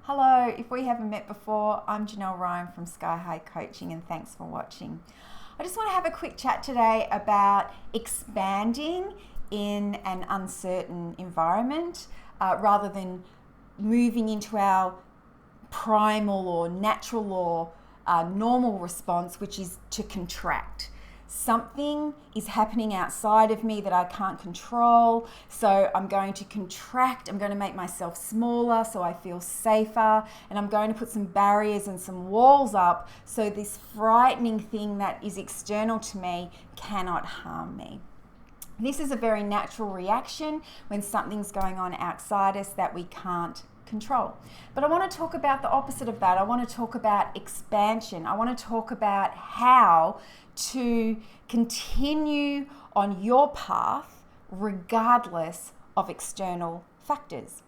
Hello, if we haven't met before, I'm Janelle Ryan from Sky High Coaching and thanks for watching. I just want to have a quick chat today about expanding in an uncertain environment rather than moving into our primal or natural or normal response, which is to contract. Something is happening outside of me that I can't control, so I'm going to contract. I'm going to make myself smaller so I feel safer, and I'm going to put some barriers and some walls up so this frightening thing that is external to me cannot harm me. This is a very natural reaction when something's going on outside us that we can't control. But I want to talk about the opposite of that. I want to talk about expansion. I want to talk about how to continue on your path regardless of external factors.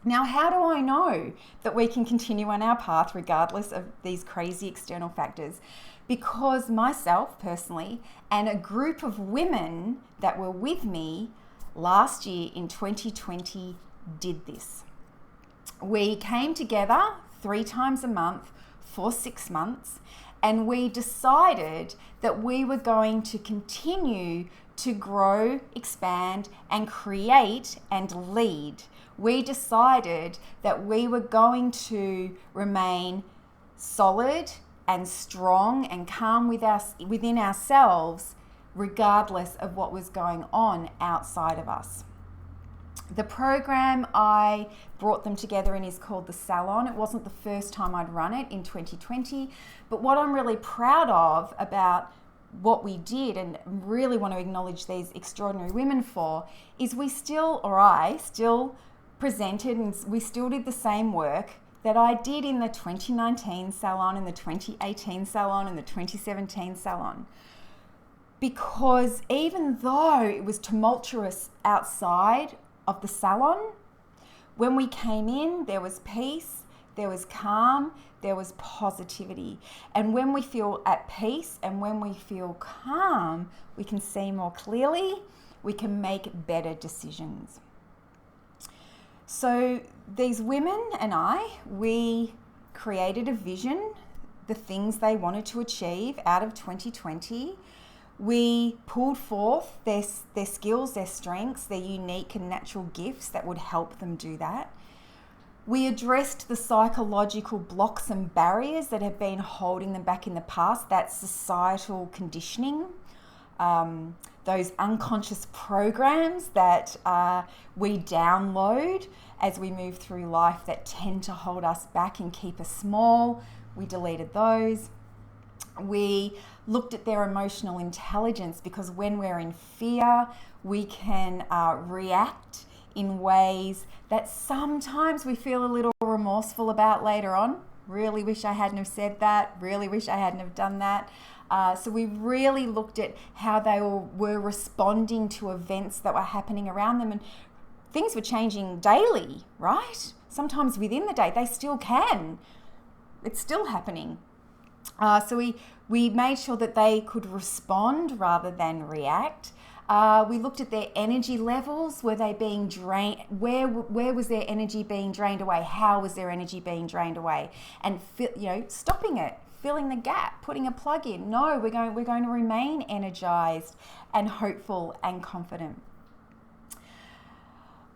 Now, how do I know that we can continue on our path regardless of these crazy external factors? Because myself personally and a group of women that were with me last year in 2020 did this. We came together 3 times a month for 6 months, and we decided that we were going to continue to grow, expand, and create and lead. We decided that we were going to remain solid and strong and calm within ourselves, regardless of what was going on outside of us. The program I brought them together in is called the Salon. It wasn't the first time I'd run it in 2020, but what I'm really proud of about what we did and really want to acknowledge these extraordinary women for is I still presented and we still did the same work that I did in the 2019 Salon, in the 2018 Salon, and the 2017 Salon. Because even though it was tumultuous outside of the salon, when we came in, there was peace, there was calm, there was positivity. And when we feel at peace and when we feel calm, we can see more clearly, we can make better decisions. So these women and we created a vision, the things they wanted to achieve out of 2020. We pulled forth their skills, their strengths, their unique and natural gifts that would help them do that. We addressed the psychological blocks and barriers that have been holding them back in the past, that societal conditioning, those unconscious programs that we download as we move through life that tend to hold us back and keep us small. We deleted those. We looked at their emotional intelligence, because when we're in fear, we can react in ways that sometimes we feel a little remorseful about later on. Really wish I hadn't have said that. Really wish I hadn't have done that. So we really looked at how they were responding to events that were happening around them, and things were changing daily, right? Sometimes within the day, they still can. It's still happening. So we made sure that they could respond rather than react. We looked at their energy levels. Were they being drained? Where was their energy being drained away? How was their energy being drained away? And stopping it, filling the gap, putting a plug in. No, we're going to remain energized and hopeful and confident.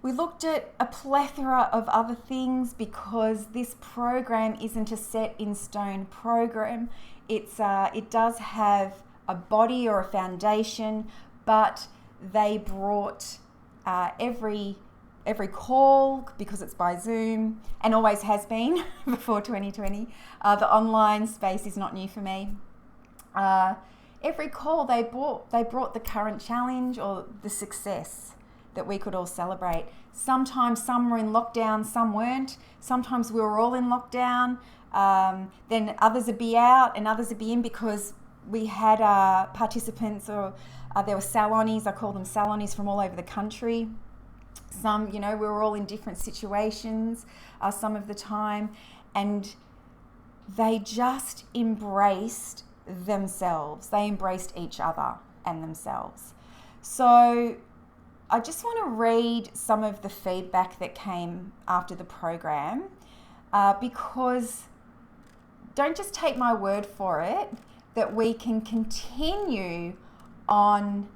We looked at a plethora of other things, because this program isn't a set in stone program. It does have a body or a foundation, but they brought every call, because it's by Zoom and always has been before 2020. The online space is not new for me. Every call they brought the current challenge or the success that we could all celebrate. Sometimes some were in lockdown, some weren't. Sometimes we were all in lockdown. Then others would be out and others would be in, because we had participants, or there were Salonies, I call them Salonies, from all over the country. Some, we were all in different situations some of the time, and they just embraced themselves. They embraced each other and themselves. So I just want to read some of the feedback that came after the program. because don't just take my word for it, that we can continue on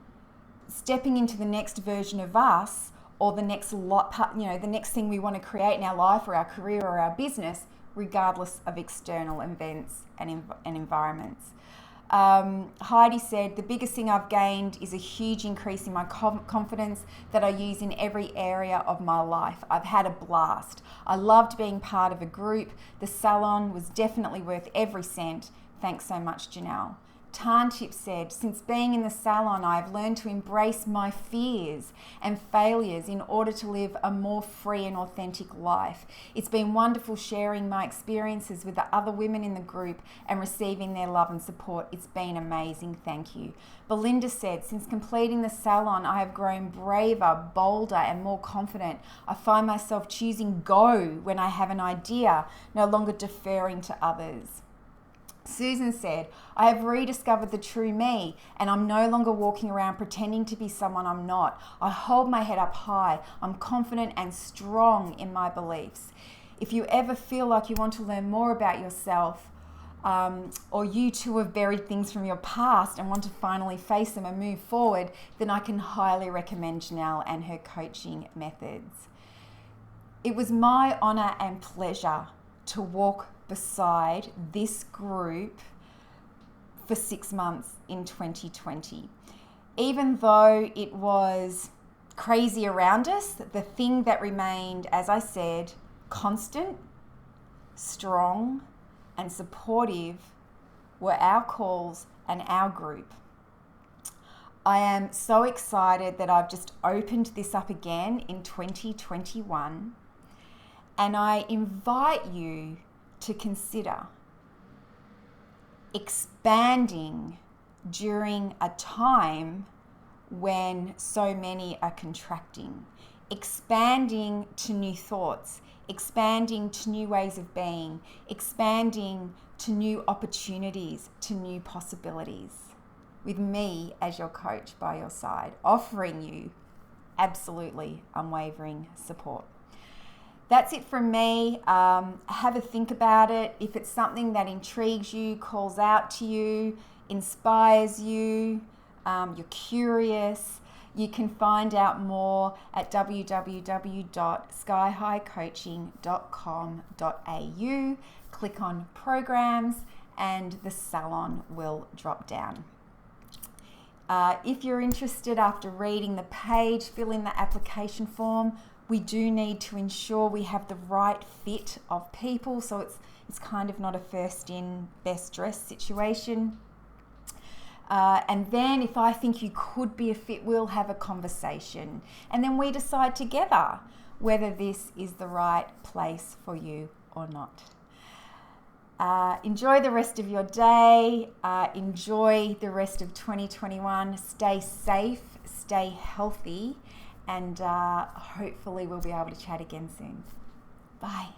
stepping into the next version of us, or the next the next thing we want to create in our life or our career or our business, regardless of external events and environments. Heidi said, the biggest thing I've gained is a huge increase in my confidence that I use in every area of my life. I've had a blast. I loved being part of a group. The salon was definitely worth every cent. Thanks so much, Janelle. Tarntip said, since being in the salon, I've learned to embrace my fears and failures in order to live a more free and authentic life. It's been wonderful sharing my experiences with the other women in the group and receiving their love and support. It's been amazing. Thank you. Belinda said, since completing the salon, I have grown braver, bolder, and more confident. I find myself choosing go when I have an idea, no longer deferring to others. Susan said, I have rediscovered the true me, and I'm no longer walking around pretending to be someone I'm not. I hold my head up high. I'm confident and strong in my beliefs. If you ever feel like you want to learn more about yourself, or you too have buried things from your past and want to finally face them and move forward, then I can highly recommend Janelle and her coaching methods. It was my honor and pleasure to walk beside this group for 6 months in 2020. Even though it was crazy around us, the thing that remained, as I said, constant, strong, and supportive were our calls and our group. I am so excited that I've just opened this up again in 2021, and I invite you to consider expanding during a time when so many are contracting, expanding to new thoughts, expanding to new ways of being, expanding to new opportunities, to new possibilities, with me as your coach by your side, offering you absolutely unwavering support. That's it from me. Have a think about it. If it's something that intrigues you, calls out to you, inspires you, you're curious, you can find out more at www.skyhighcoaching.com.au. Click on programs and the salon will drop down. If you're interested, after reading the page, fill in the application form. We do need to ensure we have the right fit of people, so it's kind of not a first in, best dressed situation. And then if I think you could be a fit, we'll have a conversation. And then we decide together whether this is the right place for you or not. Enjoy the rest of your day. Enjoy the rest of 2021. Stay safe, stay healthy, and hopefully we'll be able to chat again soon. Bye.